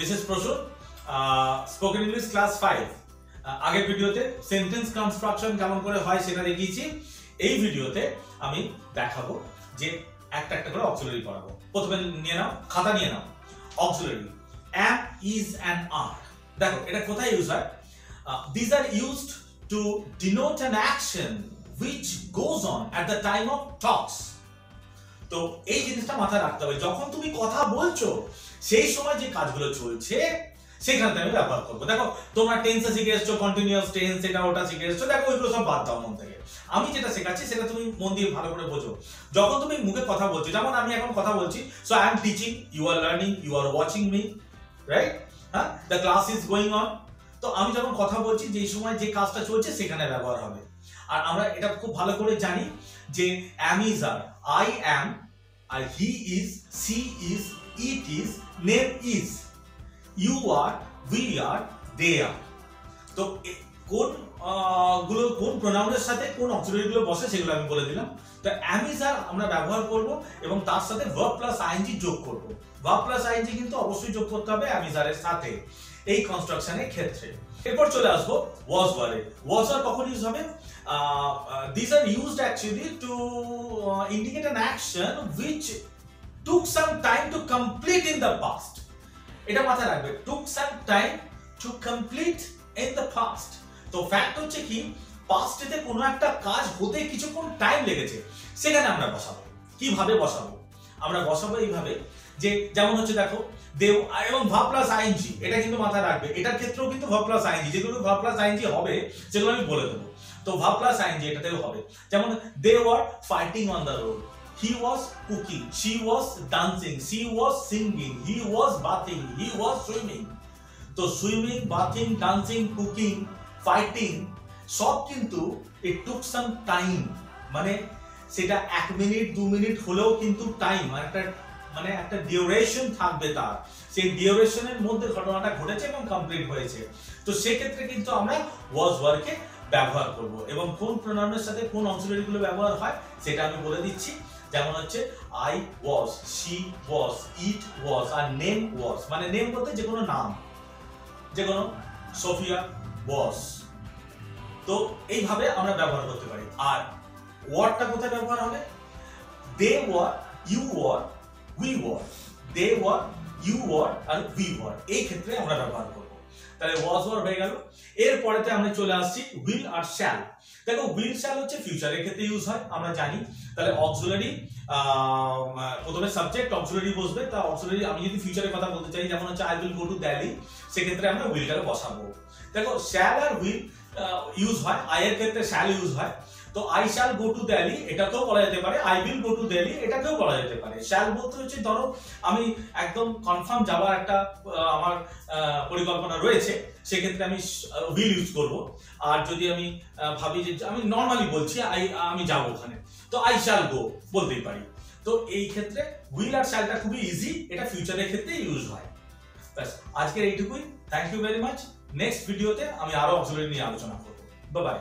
This is Proshur, Spoken English Class 5. আগের ভিডিওতে sentence construction কেমন করে হয় সেটা দেখিয়েছি। এই ভিডিওতে আমি দেখাবো যে একটা একটা করে অক্সিলারি পড়াবো। প্রথমে নিয়ে নাও, খাতা নিয়ে নাও। Auxiliary am, is and are। দেখো এটা কোথায় ইউজ হয়? These are used to denote an action which goes on at the time of talks। তো এই জিনিসটা মাথায় রাখতে হবে, যখন তুমি কথা বলছো সেই সময় যে কাজগুলো চলছে সেখানে আমি ব্যবহার করবো। দেখো তোমরা টেন্সে শিখে এসছো, কন্টিনিউয়াস টেন্স এটা ওটা শিখে এসছো, দেখো ওইগুলো সব বাদ দাও মন থেকে। আমি যেটা শেখাচ্ছি সেটা তুমি মন দিয়ে ভালো করে বোঝো। যখন তুমি মুখে কথা বলছো, যেমন আমি এখন কথা বলছি, so I am teaching, you are learning, you are watching me, right? হ্যাঁ, the class is going on. তো আমি যখন কথা বলছি যেই সময় যে কাজটা চলছে সেখানে ব্যবহার হবে। আর আমরা এটা খুব ভালো করে জানি যে am is are, I am, R he is, she is, it is, name is, you are, we are, they are। তো কোন প্রোনাউনের সাথে কোন অক্সিলারি গুলো বসে সেগুলো আমি বলে দিলাম। তো am is are আমরা ব্যবহার করব এবং তার সাথে verb plus ing যোগ করব। verb plus ing কিন্তু অবশ্যই যোগ করতে হবে am is are এর সাথে এই কনস্ট্রাকশনের ক্ষেত্রে। এরপর চলে আসবো was were A. was were কখন ইউজ হবে? These are used actually to indicate an action which took some time to complete in the past। এটা মাথায় রাখবে, took some time to complete in the past। তো fact হচ্ছে কি, পাস্টেতে কোনো একটা কাজ হতে কিছুক্ষণ টাইম লেগেছে, সেখানে আমরা বসাবো। কিভাবে বসাবো? আমরা বসাবো এইভাবে যে, যেমন হচ্ছে দেখো দেও এবং ভার্ব প্লাস আইএনজি, এটা কিন্তু মাথায় রাখবে। এটার ক্ষেত্রেও কিন্তু ভার্ব প্লাস আইএনজি, যেগুলো ভার্ব প্লাস আইএনজি হবে সেগুলো আমি বলে দেবো। তো ভার্ব প্লাস আইএনজি এটাতেও হবে। যেমন they were fighting on the road, he was cooking, she was dancing, she was singing, he was bathing, he was swimming। তো swimming, bathing, dancing, cooking, fighting সব কিন্তু it took some time, মানে সেটা 1 minute 2 minute হলেও কিন্তু time, মানে একটা duration থাকবে তার। সেই ডিউরেশনের মধ্যে ঘটনাটা ঘটেছে এবং কমপ্লিট হয়েছে। তো সেক্ষেত্রে কিন্তু আমরা was were কে ব্যবহার করব এবং কোন প্রোনাউনের সাথে কোন অক্সিলারি গুলো ব্যবহার হয় সেটা আমি বলে দিচ্ছি। যেমন হচ্ছে I was, she was, it was আর name was, মানে নেম বলতে যে কোনো নাম, যে কোনো সোফিয়া was। তো এইভাবে আমরা ব্যবহার করতে পারি। আর ওয়ার্ডটা কোথায় ব্যবহার হবে? they were, you were, we were, they were, you were R we were, এই ক্ষেত্রে আমরা ব্যবহার করব। তাহলে was were হয়ে গেল। এর পরেতে আমরা চলে আসছি will আর shall। দেখো will shall হচ্ছে ফিউচারের ক্ষেত্রে ইউজ হয়, আমরা জানি। তাহলে অক্সিলারি প্রথমে সাবজেক্ট অক্সিলারি বসবে। তা অক্সিলারি আমি যদি ফিউচারের কথা বলতে চাই, যেমন হচ্ছে I will go to Delhi, সেক্ষেত্রে আমরা will টাকে বসাবো। দেখো shall আর will ইউজ হয়, I এর ক্ষেত্রে shall ইউজ হয়। তো I shall go to Delhi এটাকেও বলা যেতে পারে, I will go to Delhi এটাকেও বলা যেতে পারে। shall বলতে হচ্ছে ধরো আমি একদম কনফার্ম যাওয়ার একটা আমার পরিকল্পনা রয়েছে, সেক্ষেত্রে আমি will ইউজ করব। আর যদি আমি ভাবি যে আমি নরমালি বলছি আমি যাব ওখানে, তো I shall go বলতেই পারি। তো এই ক্ষেত্রে will আর shallটা খুবই ইজি, এটা ফিউচারের ক্ষেত্রে ইউজ হয়। ব্যাস, আজকের এইটুকুই। Thank you very much. Next ভিডিওতে আমি আরো অক্সিলারি নিয়ে আলোচনা করব। Bye by.